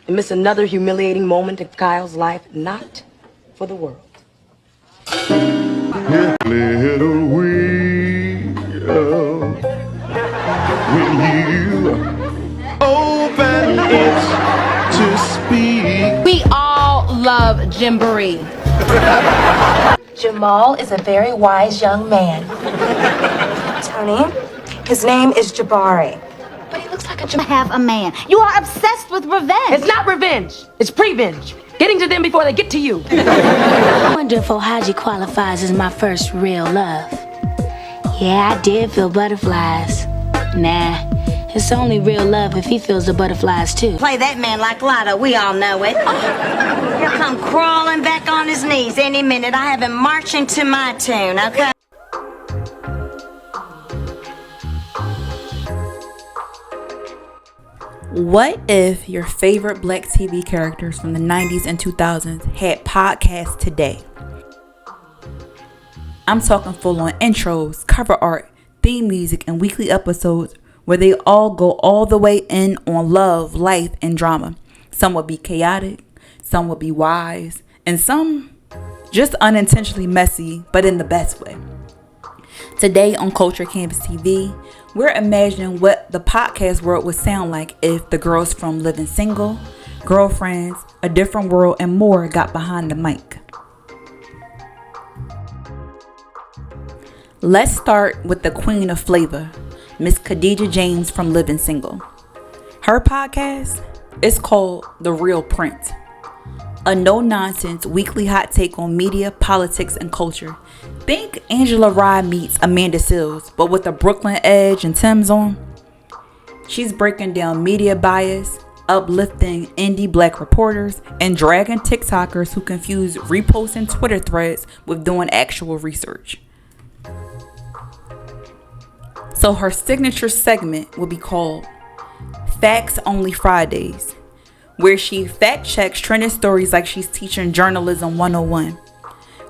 and miss another humiliating moment in Kyle's life, not for the world. Little wheel, when you open it to speak. We all love Jamboree. Jamal is a very wise young man. Tony, his name is Jabari. But he looks like a half a man. You are obsessed with revenge. It's not revenge. It's prevenge. Getting to them before they get to you. I wonder if Ohaji qualifies as my first real love. Yeah, I did feel butterflies. Nah, it's only real love if he feels the butterflies too. Play that man like Lotto, we all know it. He'll come crawling back on his knees any minute. I have him marching to my tune, okay? What if your favorite black TV characters from the 90s and 2000s had podcasts today? I'm talking full on intros, cover art, theme music, and weekly episodes where they all go all the way in on love, life, and drama. Some would be chaotic, some would be wise, and some just unintentionally messy, but in the best way. Today on Culture Campus TV, we're imagining what the podcast world would sound like if the girls from Living Single, Girlfriends, A Different World, and more got behind the mic. Let's start with the queen of flavor, Miss Khadijah James from Living Single. Her podcast is called The Real Print, a no-nonsense weekly hot take on media, politics, and culture. Think Angela Rye meets Amanda Seales, but with a Brooklyn edge and Tim's on. She's breaking down media bias, uplifting indie black reporters, and dragging TikTokers who confuse reposting Twitter threads with doing actual research. So her signature segment will be called Facts Only Fridays, where she fact checks trending stories like she's teaching journalism 101.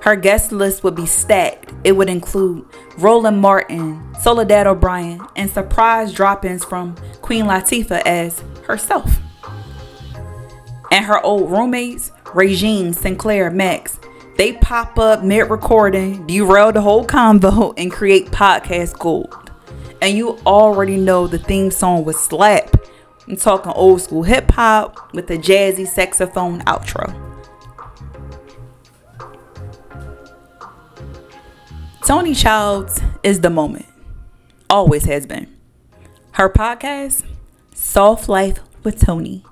Her guest list would be stacked. It would include Roland Martin, Soledad O'Brien, and surprise drop-ins from Queen Latifah as herself. And her old roommates, Regine, Sinclair, Max, they pop up mid-recording, derail the whole convo, and create podcast gold. And you already know the theme song would slap. I'm talking old school hip-hop with a jazzy saxophone outro. Toni Childs is the moment. Always has been. Her podcast, Soft Life with Toni.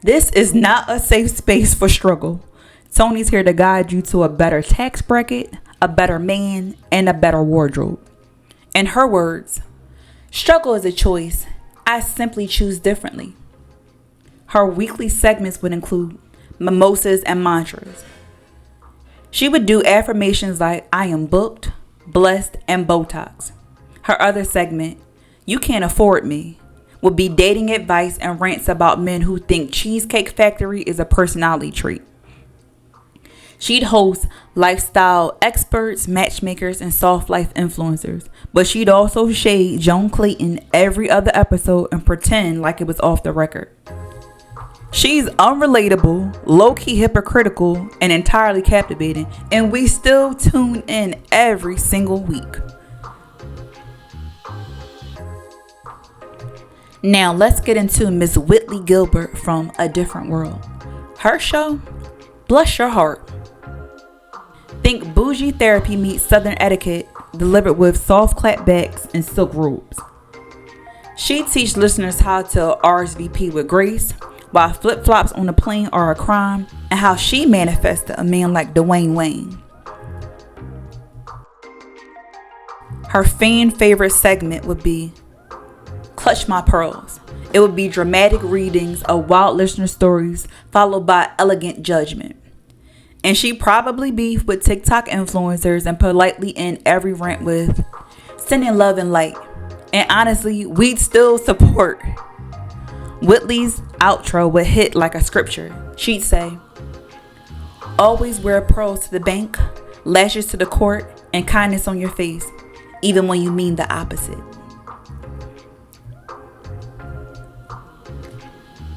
This is not a safe space for struggle. Toni's here to guide you to a better tax bracket, a better man, and a better wardrobe. In her words, struggle is a choice. I simply choose differently. Her weekly segments would include mimosas and mantras. She would do affirmations like, I am booked, blessed, and Botox. Her other segment, You Can't Afford Me, would be dating advice and rants about men who think Cheesecake Factory is a personality trait. She'd host lifestyle experts, matchmakers, and soft life influencers, but she'd also shade Joan Clayton every other episode and pretend like it was off the record. She's unrelatable, low-key hypocritical, and entirely captivating, and we still tune in every single week. Now let's get into Miss Whitley Gilbert from A Different World. Her show, Bless Your Heart. Think bougie therapy meets southern etiquette delivered with soft clapbacks and silk robes. She teaches listeners how to RSVP with grace, why flip-flops on the plane are a crime, and how she manifested a man like Dwayne Wayne. Her fan favorite segment would be Clutch My Pearls. It would be dramatic readings of wild listener stories followed by elegant judgment. And she probably beefed with TikTok influencers and politely end every rant with sending love and light. And honestly, we'd still support. Whitley's outro would hit like a scripture. She'd say, always wear pearls to the bank, lashes to the court, and kindness on your face, even when you mean the opposite.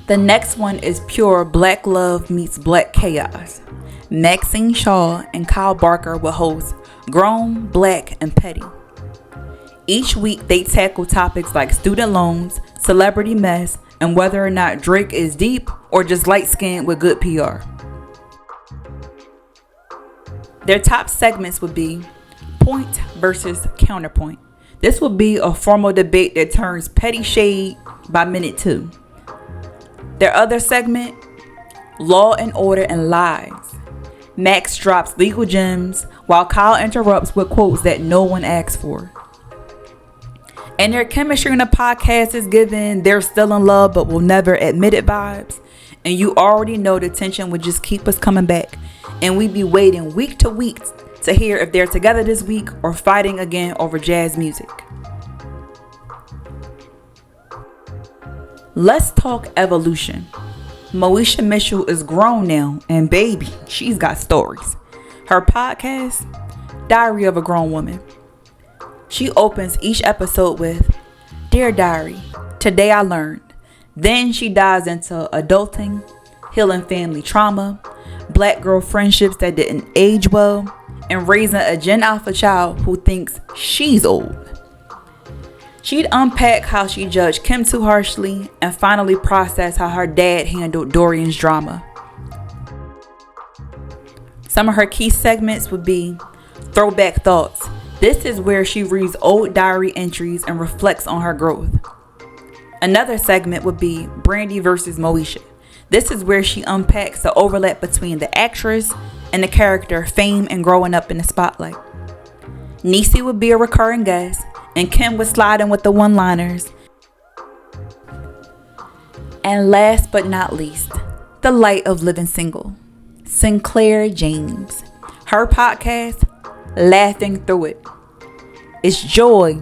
The next one is pure black love meets black chaos. Maxine Shaw and Kyle Barker will host Grown, Black, and Petty. Each week they tackle topics like student loans, celebrity mess, and whether or not Drake is deep or just light-skinned with good PR. Their top segments would be Point versus Counterpoint. This will be a formal debate that turns petty shade by minute 2. Their other segment, Law and Order and Lies. Max drops legal gems while Kyle interrupts with quotes that no one asked for. And their chemistry in the podcast is given they're still in love but will never admit it vibes. And you already know the tension would just keep us coming back. And we'd be waiting week to week to hear if they're together this week or fighting again over jazz music. Let's talk evolution. Moesha Mitchell is grown now, and baby, she's got stories. Her podcast, Diary of a Grown Woman. She opens each episode with, Dear Diary, today I learned. Then she dives into adulting, healing family trauma, black girl friendships that didn't age well, and raising a Gen Alpha child who thinks she's old. She'd unpack how she judged Kim too harshly and finally process how her dad handled Dorian's drama. Some of her key segments would be Throwback Thoughts. This is where she reads old diary entries and reflects on her growth. Another segment would be Brandy versus Moesha. This is where she unpacks the overlap between the actress and the character Fame and growing up in the spotlight. Niecy would be a recurring guest, and Kim would slide in with the one-liners. And last but not least, the light of living single, Sinclair James. Her podcast, Laughing Through It. It's joy,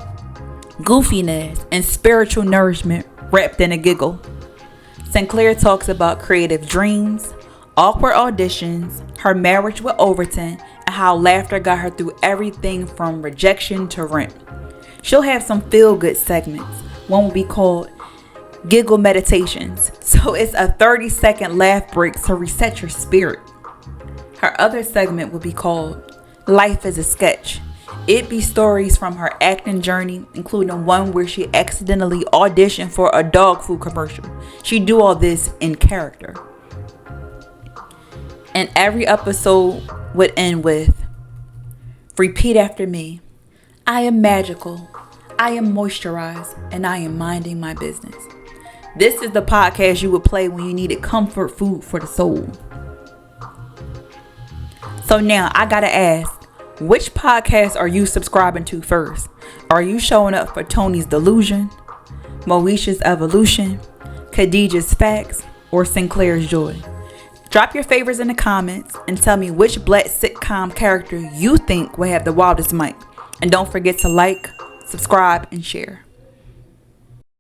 goofiness, and spiritual nourishment wrapped in a giggle. Sinclair talks about creative dreams, awkward auditions, her marriage with Overton, and how laughter got her through everything from rejection to Rent. She'll have some feel-good segments. One will be called Giggle Meditations. So it's a 30-second laugh break to reset your spirit. Her other segment will be called Life is a Sketch. It'd be stories from her acting journey, including one where she accidentally auditioned for a dog food commercial. She'd do all this in character. And every episode would end with, Repeat after me. I am magical, I am moisturized, and I am minding my business. This is the podcast you would play when you needed comfort food for the soul. So now I gotta ask, which podcast are you subscribing to first? Are you showing up for Toni's Delusion, Moesha's Evolution, Khadijah's Facts, or Sinclair's Joy? Drop your favorites in the comments and tell me which black sitcom character you think will have the wildest mic. And don't forget to like, subscribe, and share.